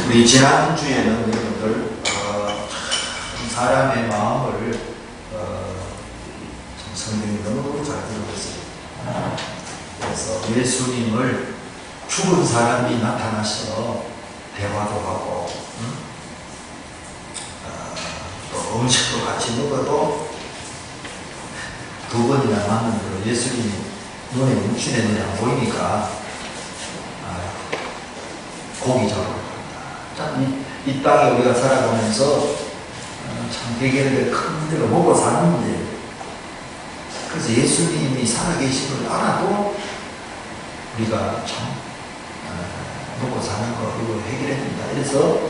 우리 지난주에는 여러분들 사람의 마음을 성경이 너무 잘 들어있어요. 그래서 예수님을 죽은 사람이 나타나서 대화도 하고 또 음식도 같이 먹어도 두 번이나 만났는데 예수님이 눈에 묵신의 눈이 안 보이니까 고기 잡으러 참 이 땅에 우리가 살아가면서 참 대개를 큰 데로 먹고 사는데, 그래서 예수님이 살아계신 걸 알아도 우리가 참 먹고 사는 거 이거 해결해준다. 그래서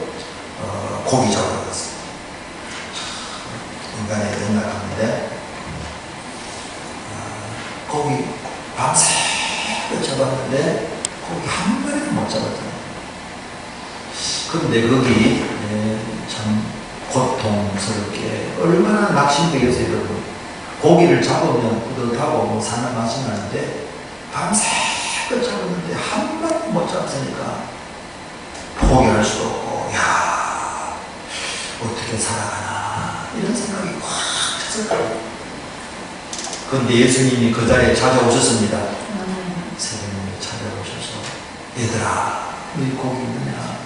고기 잡으러 갔습니다. 인간의 연락하는데 고기 밤새 잡았는데 고기 한 마리도 못 잡았잖아요. 그런데 거기 참 고통스럽게 얼마나 낙심되겠어요. 여러분, 고기를 잡으면 뿌듯하고 뭐 사는 맛이 나는데 밤새껏 잡았는데 한 마리도 못 잡았으니까 포기할 수도 없고, 야, 어떻게 살아가나 이런 생각이 확 찼을 거예요. 그런데 예수님이 그 자리에 찾아오셨습니다. 새벽에 찾아오셔서 얘들아, 우리 고기 있느냐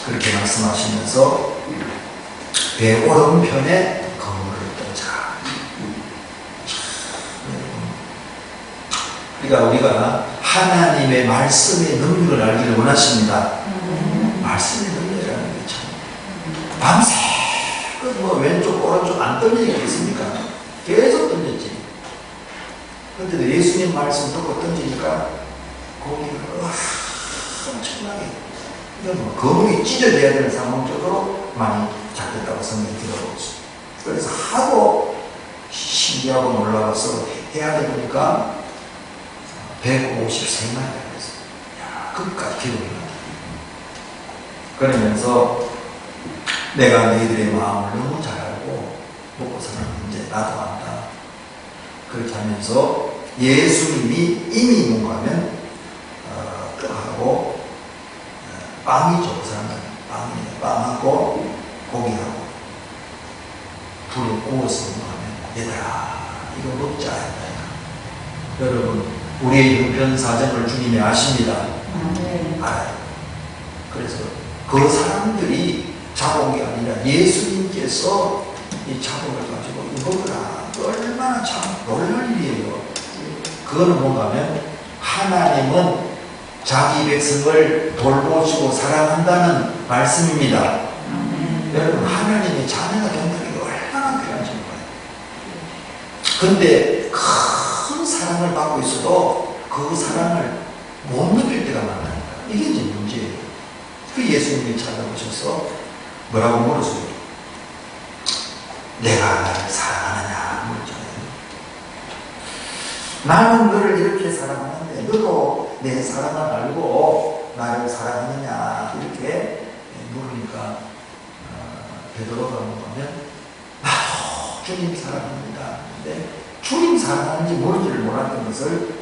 그렇게 말씀하시면서 배 오른편에 거물을 떠자. 그러니까 우리가 하나님의 말씀의 능력을 알기를 원하십니다. 말씀의 능력이라는 게 참 밤새 뭐 왼쪽 오른쪽 안 떨리는 게 있습니까? 계속 던졌지. 그런데도 예수님 말씀 듣고 던지니까 고기가 엄청나게 거물이 찢어져야 되는 상황적으로 많이 잡혔다고 성경이 기록하고 있습니다. 그래서 하도 신기하고 놀라워서 해야 되니까 153마리가 됐어요. 끝까지 기록이 나요. 그러면서 내가 너희들의 마음을 너무 잘 알고 먹고 사는 문제 나도 안다. 그렇게 하면서 예수님이 이미 뭔가 하면 떡하고 빵이죠. 그 사람은 빵이에요. 빵하고 고기하고 불을 구워서 먹으면 얘들아 이거 먹자 했다. 여러분, 우리의 형편 사정을 주님이 아십니다. 알아요. 그래서 그 사람들이 잡은 게 아니라 예수님께서 이 잡음을 가지고 이거 먹으라. 얼마나 참 놀랄 일이에요. 그거는 뭔가 하면 하나님은 자기 백성을 돌보시고 사랑한다는 말씀입니다. 여러분, 하나님의 자녀가 된다는 게 얼마나 필요한지 몰라요. 그런데 큰 사랑을 받고 있어도 그 사랑을 못 느낄 때가 많다니까. 이게 이제 문제예요. 그 예수님이 찾아오셔서 뭐라고 물었어요? 내가 나를 사랑하느냐 물었잖아요. 나는 너를 이렇게 사랑하는데 너도 내 사랑을 알고 나를 사랑하느냐 이렇게 물으니까 베드로가 뭐냐면 나도 주님 사랑합니다. 근데 주님 사랑하는지 모르지를 몰랐던 것을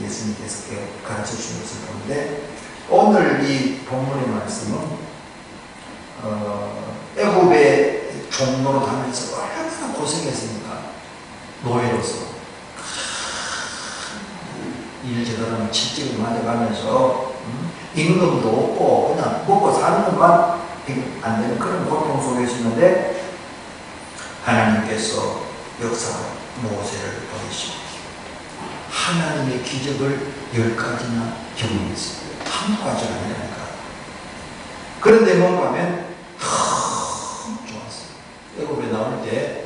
예수님께서 가르쳐 주신 것을 보는데, 오늘 이 본문의 말씀은 애굽의 종로로 다니면서 얼마나 고생했습니까? 노예로서 일 제대로 채찍을 맞아가면서 임금도 없고 그냥 먹고 사는 것만 안 되는 그런 고통 속에 있었는데, 하나님께서 역사 모세를 보내시고 하나님의 기적을 10가지나 경험했어요. 한 가지가 아니라니까. 그런데 뭔가 하면 참 좋았어요. 애굽에 나올 때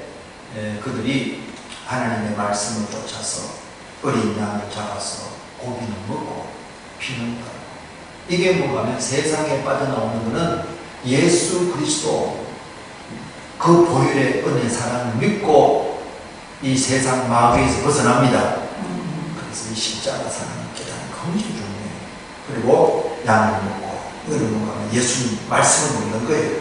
그들이 하나님의 말씀을 쫓아서 어린 양을 잡아서 고기는 먹고 피는 거. 이게 뭔가 하면 세상에 빠져나오는 것은 예수 그리스도 그 보혈의 은혜 사랑을 믿고 이 세상 마귀에서 벗어납니다. 그래서 이 십자가 사랑을 깨닫는 굉장히 중요해요. 그리고 양을 먹고 이거는 뭔가 하면 예수님 말씀을 먹는 거예요.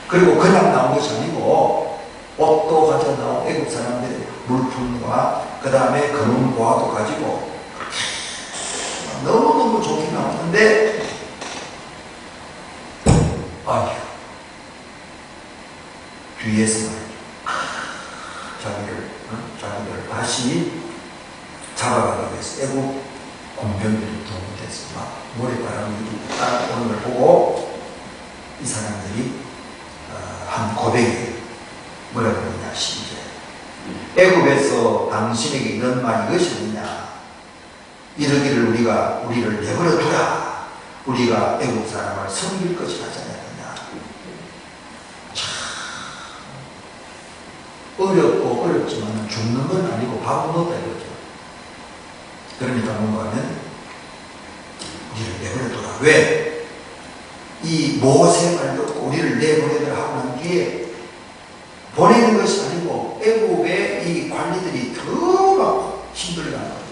그리고 그냥 나온 것이 아니고 옷도 가져 나온 애국 사람들의 물품과 그 다음에 검은 보화도 가지고 너무너무 좋게 나왔는데 뒤에서 말이죠. 자기를 다시 잡아가기 위해서 애국 공병들이 동원돼서 막 머리카락이 따라오는 걸 보고 이 사람들이 한 고백이에요. 뭐라고 그러냐, 이제 애굽에서 당신에게 이런 말이 이것이느냐, 이러기를 우리를 내버려 두라, 우리가 애굽 사람을 섬길 것이라 하지 않느냐. 어렵고 어렵지만 죽는 건 아니고 밥은 먹다 이거죠. 그러니까 뭔가 하면 우리를 내버려둬라. 왜? 이 모세 말 듣고 우리를 내보내더라 하고 난 뒤에 보내는 것이 아니고 애국의 이 관리들이 더 막 힘들게 하는 거예요.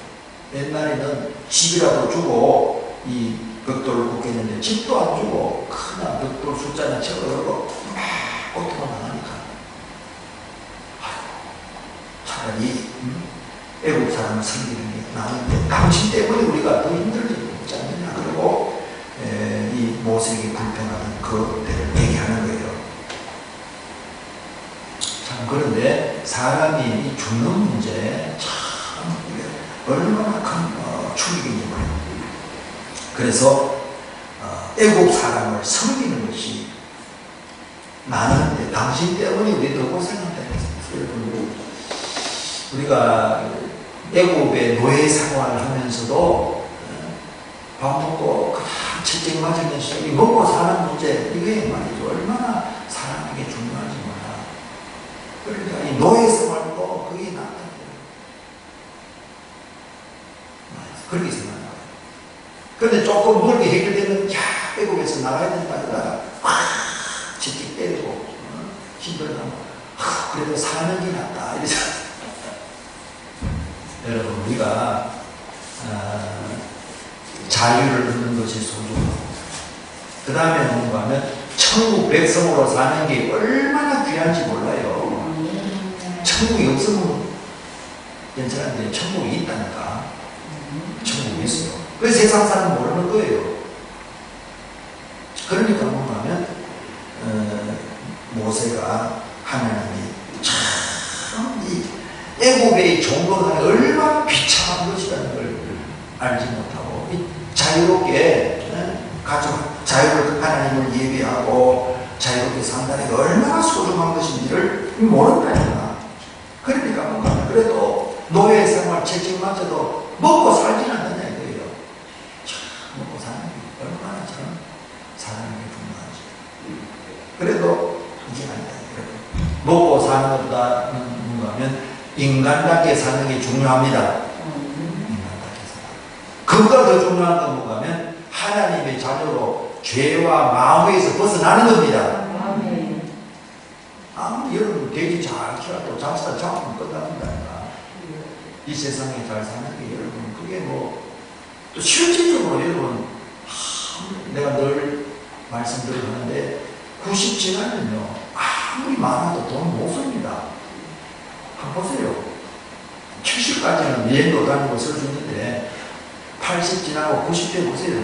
옛날에는 집이라도 주고 이 벽돌을 굽겠는데 집도 안 주고 큰 벽돌 숫자나 채워들고 막 고통을 당하니까 차라리 애국 사람을 섬기는 게 나은데 당신 때문에 우리가 더 힘들지 않느냐. 그리고 이 모세에게 불평하는 그 때를 얘기하는 거예요. 참 그런데 사람이 이 죽는 문제 참 얼마나 큰 충격인지 몰라요. 그래서 애국 사람을 섬기는 것이 나는데 당신 때문에 우리 더 고생한다 했어요. 우리가 애국의 노예 생활을 하면서도 밥 먹고 그냥 채찍 맞으면서 이 먹고 사는 문제, 이게 말이죠. 얼마나 사람에게 중요한지 몰라. 그러니까 이 노예 생활도 그게 낫다. 그렇게 생각해요. 그런데 조금 멀게 해결되면 애국에서 나가야 된다 그러다가 채찍 때리고 힘들다면 그래도 사는 게 낫다 이러죠. 여러분, 우리가 자유를 얻는 것이 소중하고 그 다음에 뭔가 하면 천국 백성으로 사는 게 얼마나 귀한지 몰라요. 천국이 없으면 괜찮은데 천국이 있다니까. 천국이 있어요. 그 세상 사람 모르는 거예요. 그러니까 뭔가 하면 모세가 하나님이 참 애국의 종로가 얼마나 비참한 것이라는 걸 알지 못하고 자유롭게 자유를 하나님을 예배하고 자유롭게 산다는 게 얼마나 소중한 것인지를 모른다니까. 그러니까 뭔가 그래도 노예 생활 채찍마저도 먹고 살진 않느냐 이거예요. 먹고 사는 게 얼마나 참 사람에게 중요하지. 그래도 이게 아니다. 먹고 사는 것보다 뭔가 하면 인간답게 사는 게 중요합니다. 인간답게 사는. 그보다 더 중요한 건 뭔가 하면 하나님의 자녀로 죄와 마음에서 벗어나는 겁니다. 아무리 여러분 돼지 잘 키워도 장사 잡으면 끝납니다. 이 세상에 잘 사는 게 여러분 그게 뭐 또 실질적으로 여러분 내가 늘 말씀드리고 하는데 90 지나면요 아무리 많아도 돈 못 씁니다. 한번 보세요. 70까지는 여행도 다니고 쓸 수 있는데 80 지나고 90대 보세요.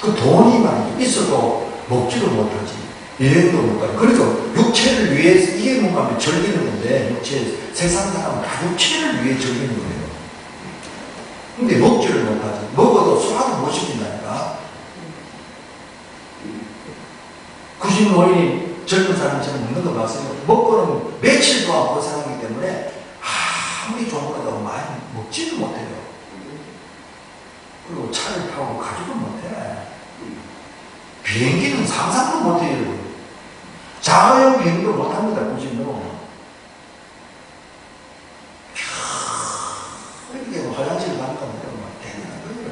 그 돈이 많이 있어도 먹지도 못하지. 여행도 못 가요. 그래서 육체를 위해서 이게 뭔가 하면 즐기는 건데 육체 세상 사람은 다 육체를 위해 즐기는 거예요. 근데 먹지를 못하지. 먹어도 소화도 못 시킨다니까. 90노인이 젊은 사람처럼 먹는 거 봤어요. 먹고는 며칠 동안 고생하기 때문에 아무리 좋은 거라도 많이 먹지는 못해요. 그리고 차를 타고 가지도 못해. 비행기는 상상도 못해요. 자가용 비행기도 못합니다. 90노. 이렇게 뭐 화장실 가니까 뭐 대단한 거예요.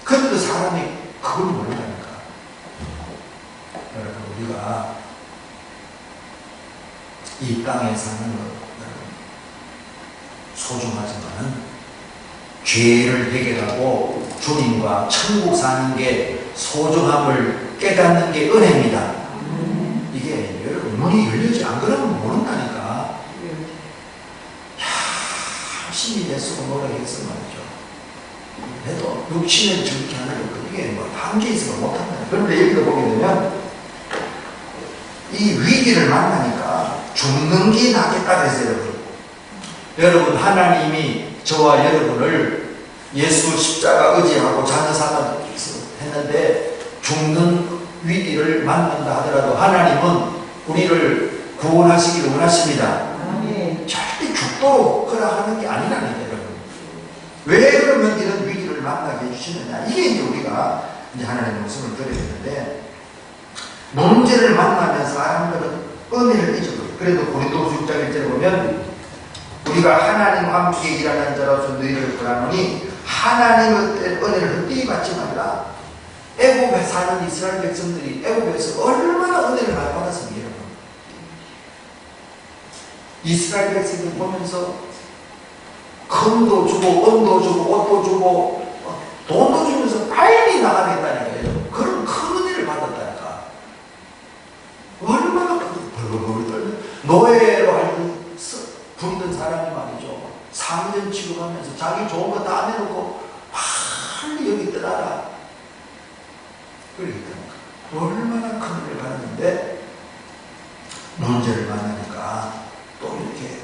그런데도 사람이 그걸 모른다니까. 여러분, 우리가 이 땅에 사는 것 소중하지만은 죄를 해결하고 주님과 천국 사는 게 소중함을 깨닫는 게 은혜입니다. 이게 여러분 문이 열리지 안 그러면 모른다니까. 열심히 애쓰고 노력해서 말이죠. 그래도 육신을 즐기게 하는 거 그게 뭐 한계 있어서 못합니다. 그런데 여기도 보게 되면 이 위기를 만나니까 죽는 게 낫겠다 그랬어요, 여러분. 여러분, 하나님이 저와 여러분을 예수 십자가 의지하고 자녀사가 했는데 죽는 위기를 만난다 하더라도 하나님은 우리를 구원하시기를 원하십니다. 절대 죽도록 허락하는 게 아니라니까요, 여러분. 왜 그러면 이런 위기를 만나게 해주시느냐? 이게 이제 우리가 이제 하나님의 말씀을 드려야 되는데, 문제를 만나면 사람들은 은혜를 잊어버려요. 그래도 고린도후서 6장 1절에 보면 우리가 하나님과 함께 일하는 자로서 너희를 구하노니 하나님의 은혜를 헛되이 받지 말라. 애굽에 사는 이스라엘 백성들이 애굽에서 얼마나 은혜를 많이 받았습니까, 여러분. 이스라엘 백성들 보면서 금도 주고 은도 주고 옷도 주고 돈도 주면서 빨리 나가겠다니까요. 그런 큰 은혜를 받았다니까. 얼마나 벌벌벌 떨려. 노예로 알고 부리던 사람이 말이죠. 3년 취급하면서 자기 좋은 거 다 내놓고 빨리 여기 떠나라. 그러니까 얼마나 큰 은혜를 받았는데 문제를 만나니까 또 이렇게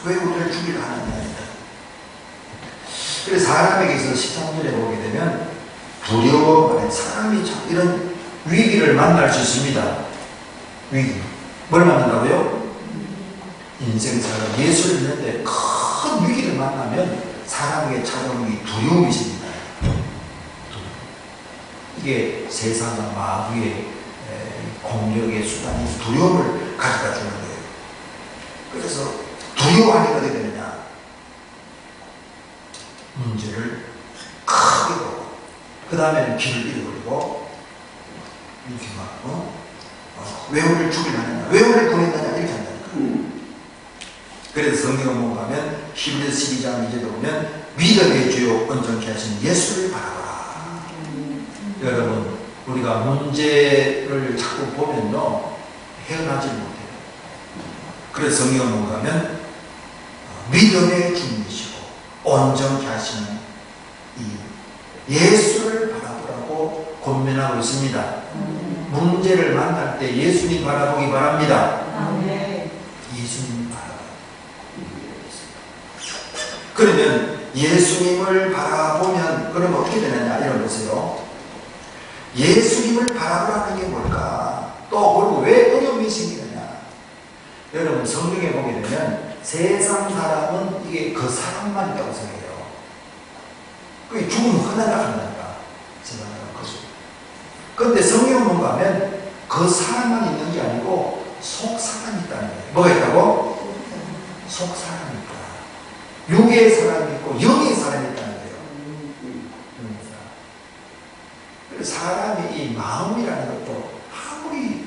왜 우리를 죽이려 하느냐. 그래서 사람에게 있어서 13절에 보게 되면 두려워, 사람이 참 이런 위기를 만날 수 있습니다. 위기. 뭘 만난다고요? 인생사가 예수를 믿는데 큰 위기를 만나면 사람에게 찾아오는 게 두려움이 있습니다. 이게 세상과 마귀의 공격의 수단이 두려움을 가져다 주는 거예요. 그래서 두려워하니까 어떻게 되느냐? 문제를 크게 보고 그 다음에는 길을 잃어버리고 이렇게 막 왜 우리를 죽이려느냐, 왜 우리를 보낸다냐 이렇게 한다니까. 그래서 성경을 보면 히브리서 12장 2절에 보면 믿음의 주요 온전케 하신 예수를 바라보라. 여러분, 우리가 문제를 자꾸 보면요 헤어나지 못해요. 그래서 성경을 보면 믿음의 주님이시고 온전케 하시는 이 예수를 바라보라고 권면하고 있습니다. 문제를 만날 때 예수님 바라보기 바랍니다. 예수님 바라보기. 그러면 예수님을 바라보면 그러면 어떻게 되느냐 이런 보세요. 예수님을 바라보라는 게 뭘까? 또 그리고 왜 어려움이 생기느냐? 여러분, 성경에 보게 되면 세상 사람은 이게 그 사람만 있다고 생각해요. 그게 죽으면 끝난다니까. 세상 사람 거죠. 그런데 성경을 보면 그 사람만 있는 게 아니고 속 사람이 있다는 거예요. 뭐가 있다고? 속 사람이 있다. 육의 사람이 있고 영의 사람이 있다는 거예요. 사람이 이 마음이라는 것도 아무리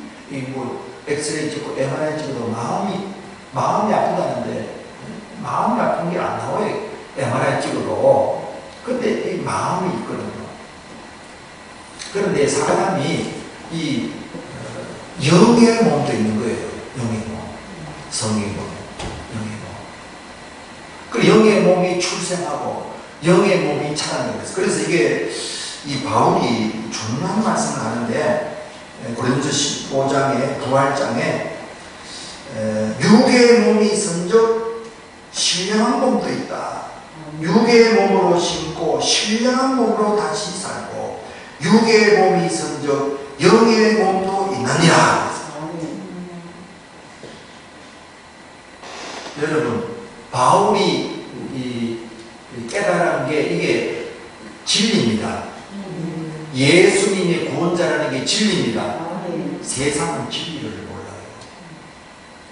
엑스레이 찍고 MRI 찍어도 마음이 아프다는데 마음이 아픈 게 안 나와요. MRI 찍어도. 근데 이 마음이 있거든요. 그런데 사람이 이 영의 몸도 있는 거예요. 영의 몸, 성의 몸, 영의 몸. 그 영의 몸이 출생하고 영의 몸이 자라는 거예요. 그래서 이게 이 바울이 중요한 말씀을 하는데 고린도서 15장의 부활장에 육의 몸이 있은즉 신령한 몸도 있다. 육의 몸으로 심고 신령한 몸으로 다시 살고 육의 몸이 있은즉 영의 몸도 있느니라. 여러분, 바울이 깨달은 게 이게 진리입니다. 예수님의 구원자라는 게 진리입니다. 세상은 진리를 몰라요.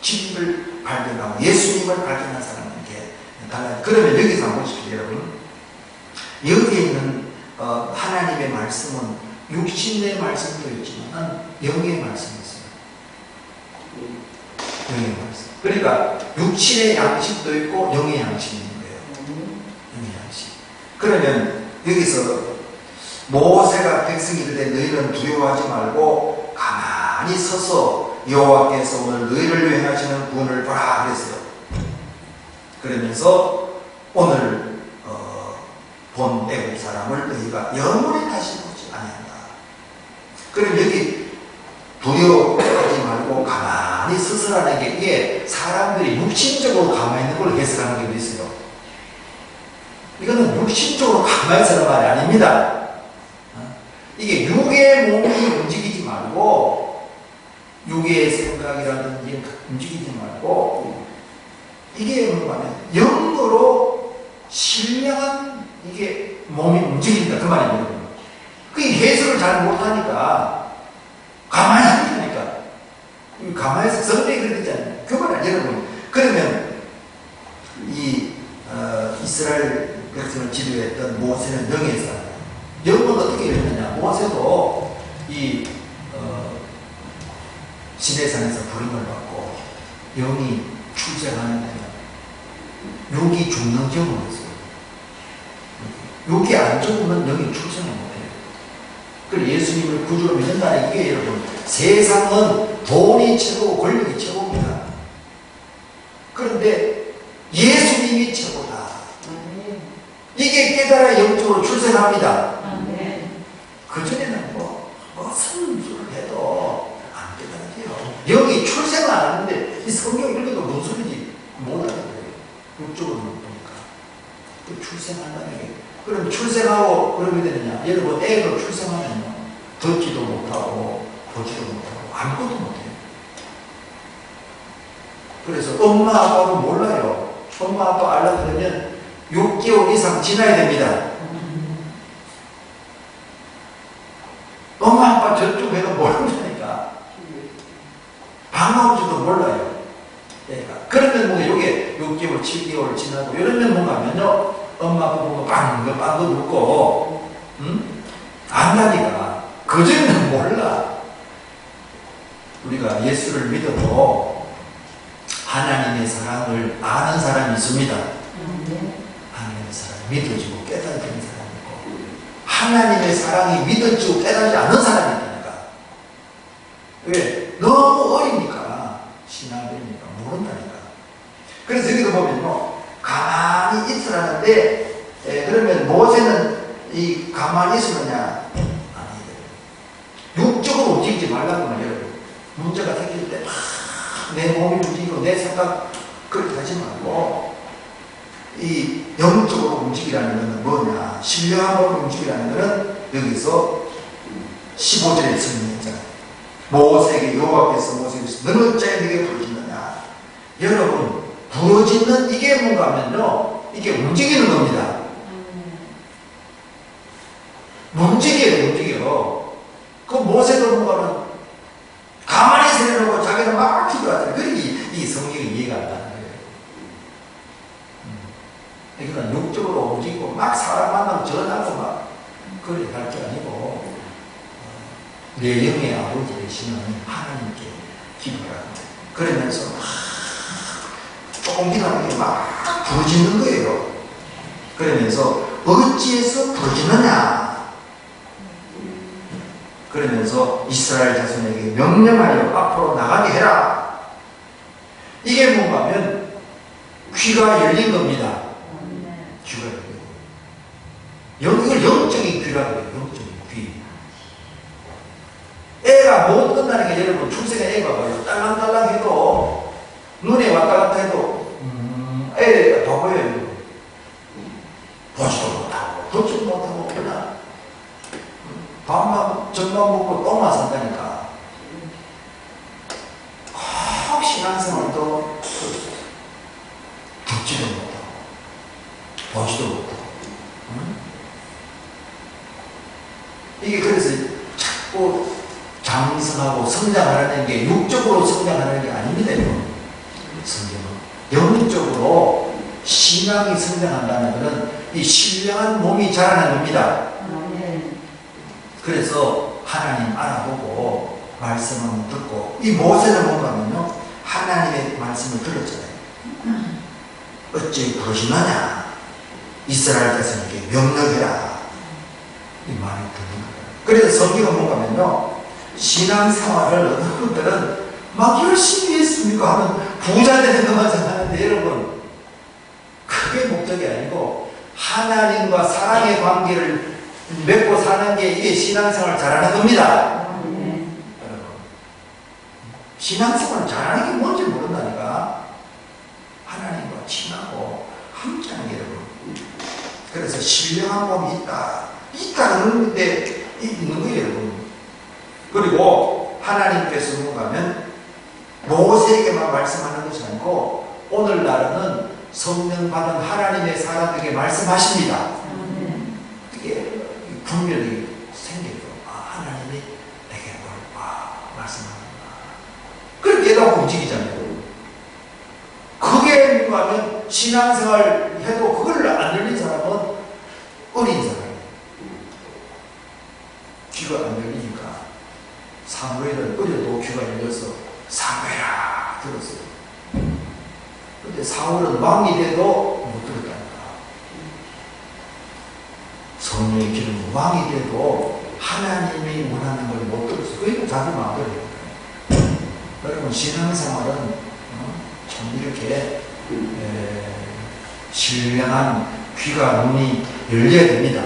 진리를 발견하고 예수님을 발견한 사람은 게 달라요. 그러면 여기서 한번 보십시오, 여러분. 여기에 있는 하나님의 말씀은 육신의 말씀도 있지만 영의 말씀이 있어요. 영의 말씀. 그러니까 육신의 양식도 있고 영의 양식이 있는 거예요. 영의 양식. 그러면 여기서 모세가 백성이 이르되 너희는 두려워하지 말고 가만히 서서 여호와께서 오늘 너희를 위해 하시는 구원을 보라 그랬어요. 그러면서 오늘 본 애굽 사람을 너희가 영원히 다시 보지 아니한다. 그럼 여기 두려워하지 말고 들고 가만히 스스라는 게 이게 사람들이 육신적으로 가만히 있는 걸 해석하는 게 있어요. 이거는 육신적으로 가만히 있는 말이 아닙니다. 이게 육의 몸이 움직이지 말고 육의 생각이라든지 움직이지 말고 이게 뭐냐면 영으로 신령한 이게 몸이 움직인다 그 말입니다. 그 해석을 잘 못하니까 가만히 하니까 가만히 성경이 그랬잖아요. 그 말 여러분 그러면 이 이스라엘 백성을 지도했던 모세는 능의 사람. 영은 어떻게 이랬느냐? 모세도 이 시내산에서 부름을 받고 영이 출생하는 데는 육이 죽는 경우가 있어요. 육이 안 죽으면 영이 출생을 못해요. 그래서 예수님을 구주로 믿는다는 게 여러분 세상은 돈이 최고고 권력이 최고입니다. 그런데 예수님이 최고다. 이게 깨달아 영적으로 출생합니다. 그전에는 무슨 소리를 해도 안 깨달아져요. 영이 출생을 안 하는데 이 성경 읽어도 무슨 소리인지 못 알아들어요. 육적으로 못 보니까. 그 출생한다는 게. 그럼 출생하고 그러게 되느냐? 여러분 애가 출생하면요. 듣지도 못하고 보지도 못하고 아무것도 못해요. 그래서 엄마 아빠는 몰라요. 엄마 아빠 알라 그러면 6개월 이상 지나야 됩니다. 엄마 아빠 저쪽 애가 모른다니까. 반가운지도 몰라요. 그러니까. 그러면 뭔가 이게 6개월, 7개월 지나고 이러면 뭔가 하면요. 엄마 아빠 보고 빵긋 웃고 안다니까. 그전에는 몰라. 우리가 예수를 믿어도 하나님의 사랑을 아는 사람이 있습니다. 하나님의 사랑을 믿어지고 깨달아지는 사람이 있고 하나님의 사랑이 믿어지고 깨달아지지 않는 사람이 있다니까. 왜? 너무 어리니까 신앙이니까 모른다니까. 그래서 여기도 보면요 가만히 있으라는데 그러면 모세는 이 가만히 있으느냐? 아니에요. 육적으로 움직이지 말라고 말이에요. 문제가 생길 때 내 몸이 움직이고 내 생각 그렇게 하지 말고 이 영적으로 움직이라는 것은 뭐냐? 신령함으로 움직이라는 것은 여기서 15절에 설명했잖아요. 모세에게 여호와께서 모세에게 너는 어찌하여 네게 부르짖느냐? 여러분 부르짖는 이게 뭔가 하면요 이게 움직이는 겁니다. 움직여요. 그 모세도 뭔가 하면 가만히 세려놓고 자기는 막 기도하잖아요. 그러니 이 성경이 이해가 안 가는 거예요. 그러니까 육적으로 움직이고 막 사람 만나면 전하고 막 그렇게 할 게 아니고 내 영의 아버지 되시는 하나님께 기도하라. 그러면서 막 조금 기도하는 게 막 부르짖는 거예요. 그러면서 어찌해서 부르짖느냐? 그러면서 이스라엘 자손에게 명령하여 앞으로 나가게 해라. 이게 뭔가 하면 귀가 열린 겁니다. 귀가 열린 거예요. 이걸 영적인 귀라고 해요. 영적인 귀. 애가 못 끝나는 게 여러분 출생의 애가 봐요. 딸랑딸랑 해도 눈에 왔다 갔다 해도 애가 더 보여요. 보지도 못하고 듣지도 못하고 그냥 밥만 젖만 먹고 똥만 산다니까. 혹 신앙생활도 듣지도 못하고 보지도 못하고 이게 그래서 자꾸 장성하고 성장하는 게 육적으로 성장하는 게 아닙니다. 성경은 영적으로 신앙이 성장한다는 것은 이 신령한 몸이 자라는 겁니다. 그래서 하나님 알아보고 말씀을 듣고 이 모세는 뭔가 하면요 하나님의 말씀을 들었잖아요. 어찌 부르시느냐? 이스라엘 자손에게 명령해라. 이 말이 듣는 거예요. 그래서 성경은 뭔가 하면요 신앙생활을 어떤 분들은 막 열심히 했습니까 하면 부자 되는 것만 생각하는데 여러분 그게 목적이 아니고 하나님과 사랑의 관계를 맺고 사는 게 이게 신앙생활 잘하는 겁니다. 신앙생활을 잘하는 게 뭔지 모른다니까. 하나님과 친하고 함께하는 게 여러분. 그래서 신령한 몸이 있다는 데 있는 거예요, 여러분. 그리고 하나님께서 누가면 모세에게만 말씀하는 것이 아니고 오늘날은 성령 받은 하나님의 사람에게 말씀하십니다. 이게 분별이 생겨요. 하나님이 내게 말씀하는구나. 그럼 얘가 움직이잖아요. 그게 누가면 신앙생활 해도 그걸 안 열린 사람은 어린 사람이에요. 귀가 안 열리니까 사무엘은 어려도 귀가 열려서 사무엘아 들었어요. 근데 사울은 왕이 돼도 못 들었다니까. 성령의 기름 왕이 돼도 하나님이 원하는 걸 못 들었어요. 그러니까 자기 마음대로. 여러분 신앙생활은 참 이렇게 신령한 귀가 눈이 열려야 됩니다.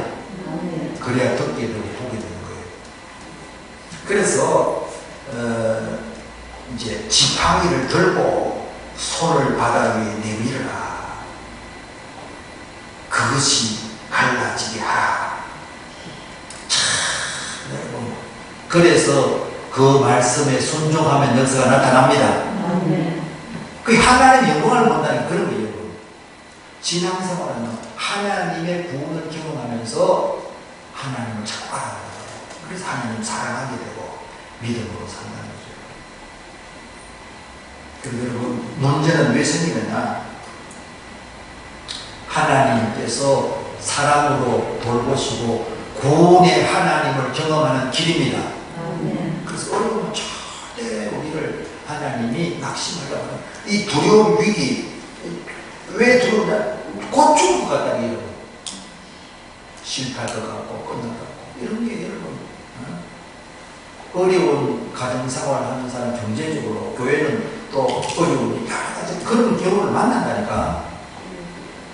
그래야 듣게 되고 보게 되는 거예요. 그래서 이제 지팡이를 들고 손을 바다 위에 내밀어라. 그것이 갈라지게 하라. 참, 여러분. 그래서 그 말씀에 순종하면 역사가 나타납니다. 그 하나님의 영광을 본다는 그런 거예요. 신앙생활은 하나님의 구원을 경험하면서 하나님을 자꾸 알아가는 거예요. 그래서 하나님을 사랑하게 되고 믿음으로 산다는 거죠. 그리고 여러분 문제는 왜 생기느냐? 하나님께서 사랑으로 돌보시고 구원의 하나님을 경험하는 길입니다. 그래서 어려우면 절대 우리를 하나님이 낙심하려고 하는 이 두려움 위기 왜 두렵냐? 곧 죽을 것 같다 이런 실패할 것 같고 끝날 것 같고 이런 게 여러분 어려운 가정생활 하는 사람 경제적으로 교회는 또 어려운 여러 가지 그런 경우를 만난다니까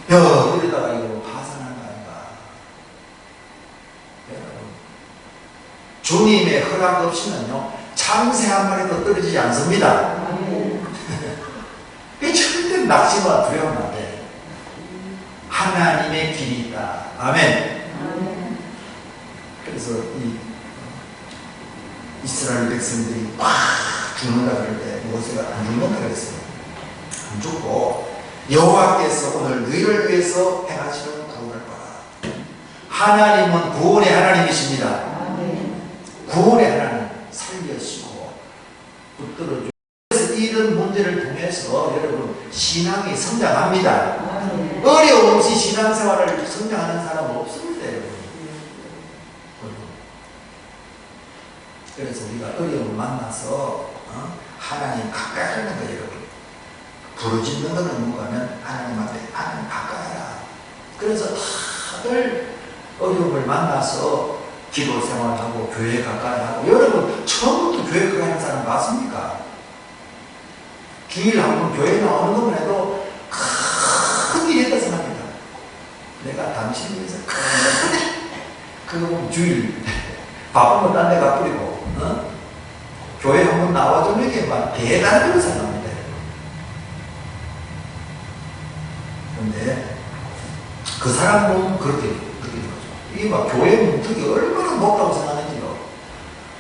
이러다가 이거 파산한 거 아닌가. 여러분 주님의 허락 없이는요 참새 한 마리도 떨어지지 않습니다. 이 절대 낙심과 두려움 안 돼. 하나님의 길이 있다. 아멘. 그래서 이 이스라엘 백성들이 막 죽는다 그럴 때 모세가 안 죽는다 그랬어요. 안 죽고 여호와께서 오늘 너희를 위해서 행하시는 구원을 봐라. 하나님은 구원의 하나님이십니다. 구원의 하나님 살려주시고 붙들어주고 그래서 이런 문제를 통해서 여러분 신앙이 성장합니다. 어려움 없이 신앙생활을 성장하는 사람은 없습니다. 여러분. 그래서 우리가 어려움을 만나서 하나님 가까이 하는 거예요. 여러분. 부르짖는 것은 뭐가면 하나님한테 하나님 가까이 하라. 그래서 다들 어려움을 만나서 기도 생활하고 교회 가까이 하고 여러분 처음부터 교회 가까이 하는 사람 맞습니까? 주일 한번 교회 나오는 것만 해도 큰 일이 있다고 생각합니다. 내가 당신을 위해서 그거 보면 주일 바쁘면 딴 데 가버리고 교회 한번 나와주는 게 막 대단한 걸 생각합니다. 그런데 그 사람 보면 그렇게 거죠. 이게 막 교회 문턱이 얼마나 높다고 생각하는지요.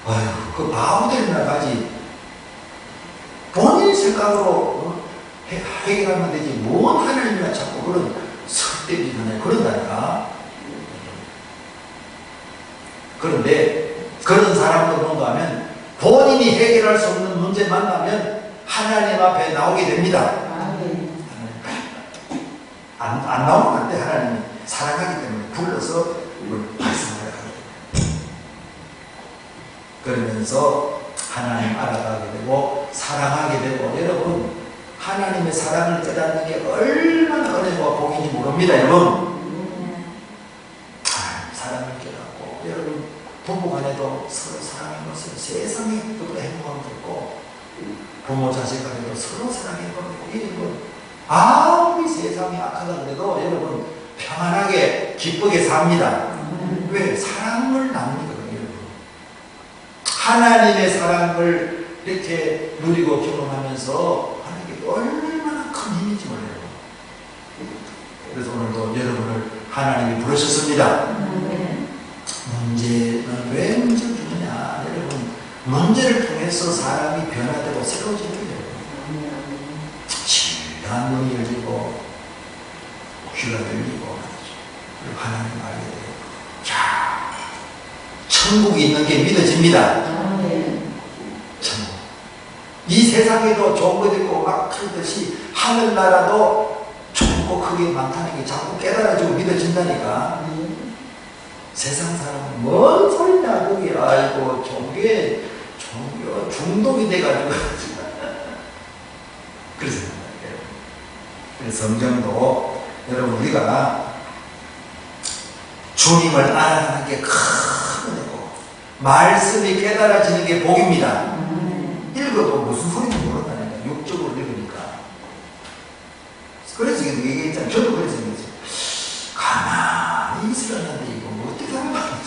아휴 그 바보들이나 가지 본인 생각으로 해결하면 되지 뭔 하나님이나 자꾸 그런 설대지 하나요 그런다니까. 그런데 그런 사람들 뭔가 하면 본인이 해결할 수 없는 문제 만나면 하나님 앞에 나오게 됩니다. 안 나오면 안 돼. 하나님이 사랑하기 때문에 불러서 말씀하려 하거든요. 그러면서 하나님 알아가게 되고 사랑하게 되고 여러분 하나님의 사랑을 깨닫는 게 얼마나 은혜와 복인지 모릅니다. 여러분 사랑을 깨닫고 여러분 부부간에도 서로 사랑하는 것을 세상에 그보다 행복함을 듣고 부모 자식 간에도 서로 사랑하는 것을 이런 아무리 세상이 악하다 그래도 여러분 평안하게 기쁘게 삽니다. 왜? 사랑을 나누니까 여러분 하나님의 사랑을 이렇게 누리고 경험하면서 하는 게 얼마나 큰 힘인지 몰라요. 그래서 오늘도 여러분을 하나님이 부르셨습니다. 문제는 왜 문제를 주느냐? 여러분, 문제를 통해서 사람이 변화되고 새로워지는 거예요. 신비한 눈이 열리고 귀가 열리고 그리고 하나님 알게 돼요. 자, 천국이 있는 게 믿어집니다. 천국. 이 세상에도 좋은 것 있고 막 그러듯이 하늘나라도 좋고 크게 많다는 게 자꾸 깨달아지고 믿어진다니까. 세상 사람은 뭔 소리냐, 그게. 아이고, 종교에 중독이 돼가지고. 그래서 그래서 성경도 여러분 우리가 주님을 알아가는 게 큰 은혜고 말씀이 깨달아지는 게 복입니다. 읽어도 무슨 소리인지 모른다니까. 육적으로 읽으니까. 그래서 얘기했잖아요. 저도 그래서 얘기했어요. 가만히 있으려는데 이거 뭐 어떻게 하는 말이야.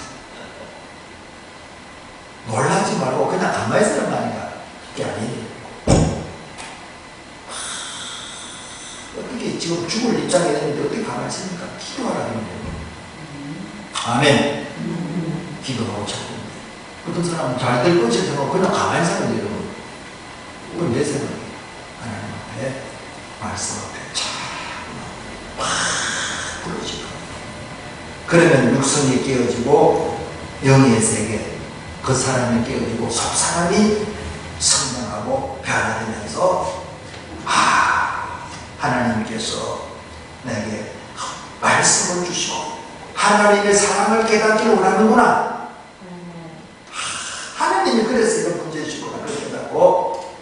놀라지 말고 그냥 가만히 있으란 말이야. 그게 아니에요. 어떻게 지금 죽을 입장이 되는데 어떻게 가만히 있습니까? 기도하라는 거예요. 아멘. 기도하고 찾는데 어떤 사람은 잘 될 것을 생각하고 그냥 가만히 사는 거예요. 그건 내 생각이에요. 하나님 앞에 말씀 앞에 쫙 불러지고 그러면 육성이 깨어지고 영의 세계 그 사람이 깨어지고 속 사람이 성장하고 변화되면서 하나님께서 내게 말씀을 주시고 하나님의 사랑을 깨닫기를 원하는구나. 하나님이 그래서 이런 문제를 주시고 나를 깨닫고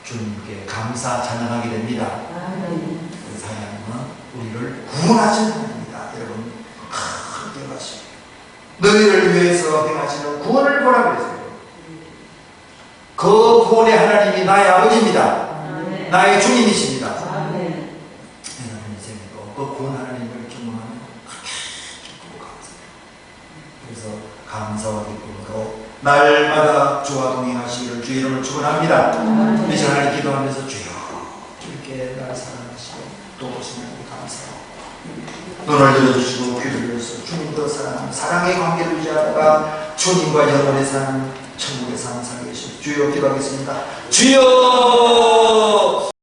주님께 감사 찬양하게 됩니다. 그래서 하나님은 우리를 구원하시는 하나님입니다. 여러분 크게 기억하시고 너희를 위해서 행하시는 구원을 보라 그랬어요. 그 구원의 하나님이 나의 아버지입니다. 나의 주님이십니다. 여러분 인생에도 그 구원 하나님을 경험하면 그렇게 기쁘고 감사해요. 그래서 감사와 기쁨으로 날마다 주와 동행하시기를 주의 이름을 축원합니다. 이 시간에 기도하면서 주여 이렇게 날 사랑하시고 또 보시는 감사하고 눈을 들어주시고 귀를 열어서 주님 더 사랑의 관계를 유지하다가 주님과 영원히 사는 천국의 삶을 살게 해주시옵소서. 주여 기도하겠습니다. 주여